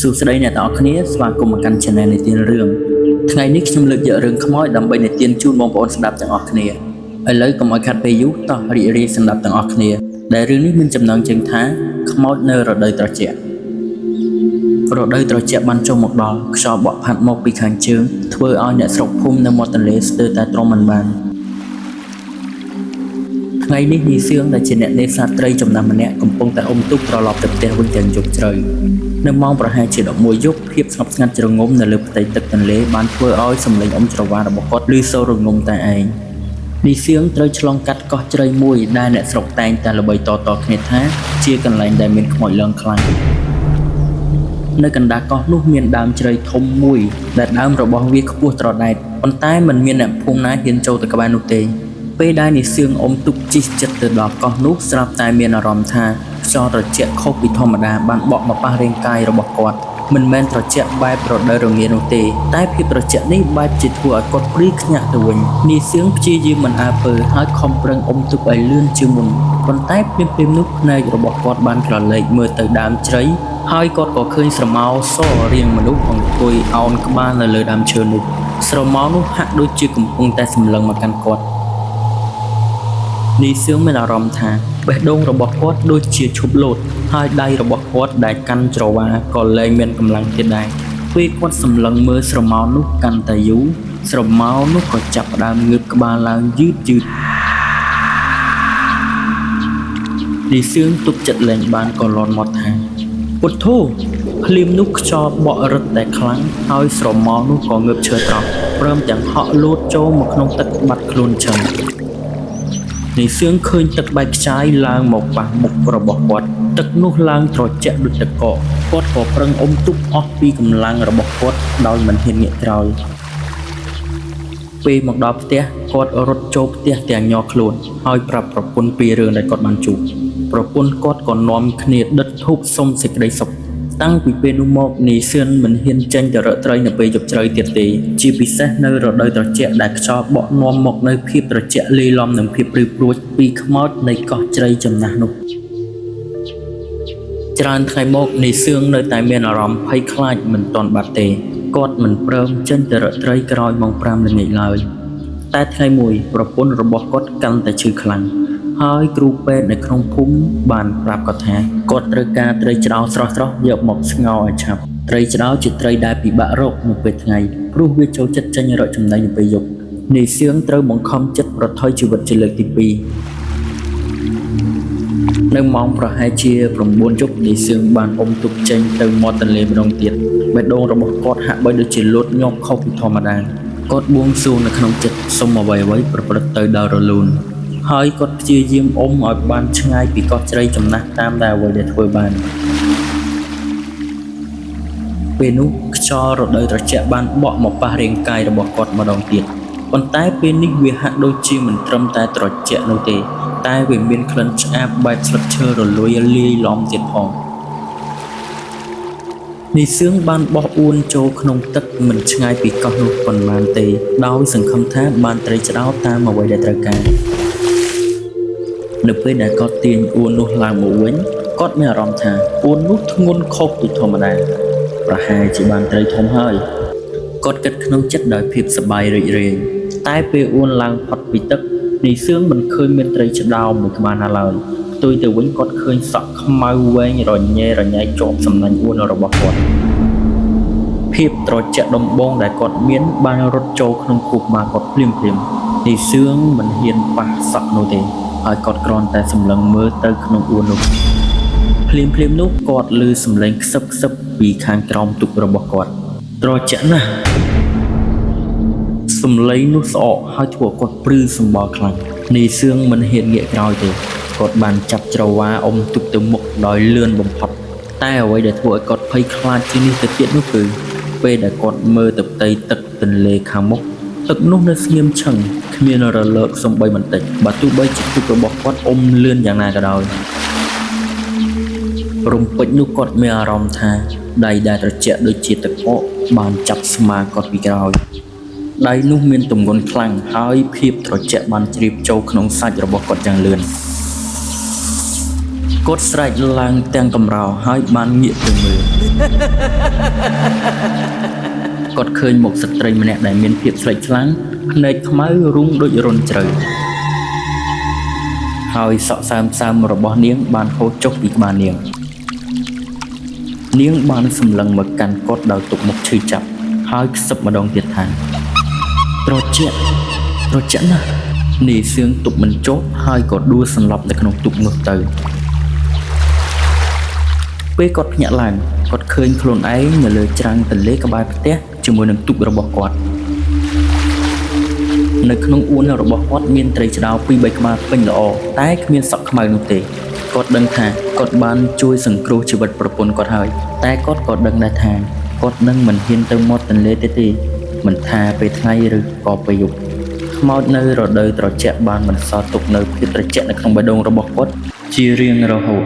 សួស្តីអ្នកទាំងអស់គ្នាស្វាគមន៍មកកាន់ Channel នៃទានរឿងថ្ងៃនេះខ្ញុំលើកយករឿងខ្មោចដើម្បីនិទានជូនបងប្អូនស្ដាប់ទាំងអស់គ្នាឥឡូវកុំឲ្យខាត់ពេលយូរតោះរីករាយស្ដាប់ទាំងអស់គ្នាដែលរឿងនេះមានចំណងជើងថាខ្មោចនៅរដូវត្រជាក់បានចូលមកដល់ខ្យល់បក់ផាត់មកពីខាងជើងធ្វើឲ្យអ្នកស្រុកភូមិនៅមាត់ទន្លេស្ទើរតែទ្រាំមិនបានថ្ងៃនេះនីសឿងដែលជាអ្នកនេសាទត្រីចំណាស់ម្នាក់កំពុងតែអុំទូកត្រឡប់ទៅផ្ទះវិញទាំងយប់ជ្រៅនៅម៉ោងប្រហែលជា11យប់ភាពស្ងប់ស្ងាត់ជ្រងំនៅលើផ្ទៃទឹកទន្លេបានធ្វើឲ្យសំឡេងអុំច្រវារបស់គាត់ឮសូររងំតែឯងនីសឿងត្រូវឆ្លងកាត់កោះជ្រៅមួយដែលអ្នកស្រុកតែងតែល្បីតគ្នាថាជាកន្លែងដែលមានខ្មោចលងខ្លាំងនៅកណ្ដាលកោះនោះមានដើមជ្រៃធំមួយដែលដើមរបស់វាខ្ពស់ត្រដែតប៉ុន្តែមិនមានអ្នកភូមិណាហ៊ានចូលទៅក្បែរនោះទេពេលដែលនីសឿងអុំទូកជិះចិត្តទៅដល់កោះនោះស្រាប់តែមានអារម្មណ៍ថាខ្យល់ត្រជាក់ខុសពីធម្មតាបានបក់មកប៉ះរាងកាយរបស់គាត់មិនមែនត្រជាក់បែបរដូវរងានោះទេតែភាពត្រជាក់នេះបែបជាធ្វើឲ្យគាត់ព្រីខ្ញាក់ទៅវិញនីសឿងព្យាយាមមិនអើពើហើយខំប្រឹងអុំទូកឲ្យលឿនជាងមុនប៉ុន្តែភ្លាមៗនោះភ្នែករបស់គាត់បានក្រឡេកមើលទៅដើមជ្រៃហើយគាត់ក៏ឃើញស្រមោលសរាងមនុស្សអង្គុយអោនក្បាលនៅលើដើមឈើនោះស្រមោលនោះហាក់ដូចជាកំពុងតែសម្លឹងមកកាន់គាត់នីសឿងមានអារម្មណ៍ថាបេះដូងរបស់គាត់ដូចជាឈប់លោតហើយដៃរបស់គាត់ដែលកាន់ច្រវាក៏លែងមានកម្លាំងទៀតដែរពេលគាត់សម្លឹងមើលស្រមោលនោះកាន់តែយូរស្រមោលនោះក៏ចាប់ផ្ដើមងើបក្បាលឡើងយឺតនីសឿងទប់ចិត្តលែងបានក៏លន់មាត់ថាពុទ្ធោភ្លៀងនោះខ្យល់បក់រឹតតែខ្លាំងហើយស្រមោលនោះក៏ងើបឈើត្រង់ព្រមទាំងហក់លោតចូលមកក្នុងទឹកបាត់ខ្លួនចឹងនីសឿងឃើញទឹកបែកខ្ចាយឡើងមកប៉ះមុខរបស់គាត់ទឹកនោះឡើងត្រជាក់ដូចទឹកកកគាត់ក៏ប្រឹងអុំទូកអស់ពីកម្លាំងរបស់គាត់ដោយមិនហ៊ានងាកក្រោយពេលមកដល់ផ្ទះគាត់រត់ចូលផ្ទះទាំងញ័រខ្លួនហើយប្រាប់ប្រពន្ធពីរឿងដែលគាត់បានជួបប្រពន្ធគាត់ក៏នាំគ្នាដិតធូបសុំសេចក្តីសុខតាំងពីពេលនោះមកនីសឿងមិនហ៊ានចេញទៅរកត្រីនៅពេលយប់ជ្រៅទៀតទេជាពិសេសនៅរដូវត្រជាក់ដែលខ្យល់បក់នាំមកនៅភាពត្រជាក់លាយឡំនឹងភាពព្រឺព្រួចពីខ្មោចនៃកោះជ្រៃចំណាស់នោះច្រើនថ្ងៃមកនីសឿងនៅតែមានអារម្មណ៍ភ័យខ្លាចមិនទាន់បាត់ទេគាត់មិនព្រមចេញទៅរកត្រីក្រោយម៉ោង5ល្ងាចឡើយតែថ្ងៃមួយប្រពន្ធរបស់គាត់កាន់តែឈឺខ្លាំងហើយគ្រូពេទ្យនៅក្នុងភូមិបានប្រាប់គាត់ថាគាត់ត្រូវការត្រីច្រោស្រស់ៗយកមកស្ងោរឲ្យឆាប់ត្រីច្រោជាត្រីដែលពិបាករកនៅពេលថ្ងៃព្រោះវាចូលចិត្តចេញរកចំណីនៅពេលយប់នីសឿងត្រូវបង្ខំចិត្តប្រថុយជីវិតជាលើកទី2នៅម៉ោងប្រហែលជា9យប់នីសឿងបានអុំទូកចេញទៅមាត់ទន្លេម្ដងទៀតបេះដូងរបស់គាត់ហាក់បីដូចជាលូតញាប់ខុសពីធម្មតាគាត់បួងសួងនៅក្នុងចិត្តសុំអ្វីៗប្រព្រឹត្តទៅដោយរលូនហើយគាត់ព្យាយាមអុំឲ្យបានឆ្ងាយពីកោះជ្រៃចំណាស់តាមដែលអ្វីដែលធ្វើបានពេលនោះខ្យល់រដូវត្រជាក់បានបក់មកប៉ះរាងកាយរបស់គាត់ម្ដងទៀតប៉ុន្តែពេលនេះវាហាក់ដូចជាមិនត្រឹមតែត្រជាក់នោះទេតែវាមានក្លិនឆ្អាបបែបស្លឹកឈើរលួយលាយឡំទៀតផងនីសឿងបានបោះអួនចូលក្នុងទឹកមិនឆ្ងាយពីកោះនោះប៉ុន្មានទេដោយសង្ឃឹមថាបានត្រីច្រោតាមអ្វីដែលត្រូវការនៅពេលដែលគាត់ទាញអួននោះឡើងមកវិញគាត់មានអារម្មណ៍ថាអួននោះធ្ងន់ខុសពីធម្មតាប្រហែលជាបានត្រីធំហើយគាត់គិតក្នុងចិត្តដោយភាពសប្បាយរីករាយតែពេលអួនឡើងផុតពីទឹកនីសឿងមិនឃើញមានត្រីឆ្ដោមមួយក្បាលណាឡើយផ្ទុយទៅវិញគាត់ឃើញសក់ខ្មៅវែងរញ៉េរញ៉ៃជាប់សំណាញ់អួនរបស់គាត់ភាពត្រជាក់ដំបងដែលគាត់មានបានរត់ចូលក្នុងខួរក្បាលគាត់ភ្លាមនីសឿងមិនហ៊ានប៉ះសក់នោះទេហើយគាត់គ្រាន់តែសម្លឹងមើលទៅក្នុងអួននោះភ្លាមនោះគាត់ឮសំឡេងខ្សឹបពីខាងក្រោមទូករបស់គាត់ត្រជាក់ណាស់សំឡេងនោះស្អកហើយធ្វើឲ្យគាត់ព្រឺសម្បល់ខ្លាំងនីសឿងមិនហ៊ានងាកក្រោយទេគាត់បានចាប់ច្រវាអុំទូកទៅមុខដោយលឿនបំផុតតែអ្វីដែលធ្វើឲ្យគាត់ភ័យខ្លាចជាងនេះទៅទៀតនោះគឺពេលដែលគាត់មើលទៅផ្ទៃទឹកទន្លេខាងមុខទឹកនោះនៅស្ងៀមឈឹងគ្មានរលកសូម្បីបន្តិចបើទោះបីជាទូករបស់គាត់អុំលឿនយ៉ាងណាក៏ដោយរំពេចនោះគាត់មានអារម្មណ៍ថាដៃដែលត្រជាក់ដូចជាទឹកកកបានចាប់ស្មាគាត់ពីក្រោយដៃនោះមានទម្ងន់ខ្លាំងហើយភាពត្រជាក់បានជ្រាបចូលក្នុងសាច់របស់គាត់យ៉ាងលឿន គាត់ស្រែកឡើងទាំងកម្រោហើយបានងាកទៅមើលគាត់ឃើញមុខស្ត្រីម្នាក់ដែលមានភាពស្លេកស្លាំងភ្នែកខ្មៅរុងដូចរុនជ្រៅហើយសក់សើមរបស់នាងបានហូរចុះពីក្បាលនាងបានសម្លឹងមកកាន់គាត់ដោយទុកមុខឈឺចាប់ហើយខ្សឹបម្ដងទៀតថាត្រជាក់ណាស់នាយសឿងទប់មិនចុះហើយក៏ដួលសន្លប់នៅក្នុងទូកនោះទៅពេលគាត់ភ្ញាក់ឡើងគាត់ឃើញខ្លួនឯងនៅលើច្រាំងទន្លេក្បែរផ្ទះជាមួយនឹងទូករបស់គាត់នៅក្នុងអួនរបស់គាត់មានត្រីឆ្ដោ 2-3 ក្បាលពេញល្អតែគ្មានសក់ខ្មៅនោះទេគាត់ដឹងថាគាត់បានជួយសង្គ្រោះជីវិតប្រពន្ធគាត់ហើយតែគាត់ក៏ដឹងដែរថាគាត់នឹងមិនហ៊ានទៅមាត់ទន្លេទេមិនថាពេលថ្ងៃឬក៏ពេលយប់ខ្មោចនៅរដូវត្រជាក់បានបន្សល់ទុកនៅភាពត្រជាក់នៅក្នុងបេះដូងរបស់គាត់ជារៀងរហូត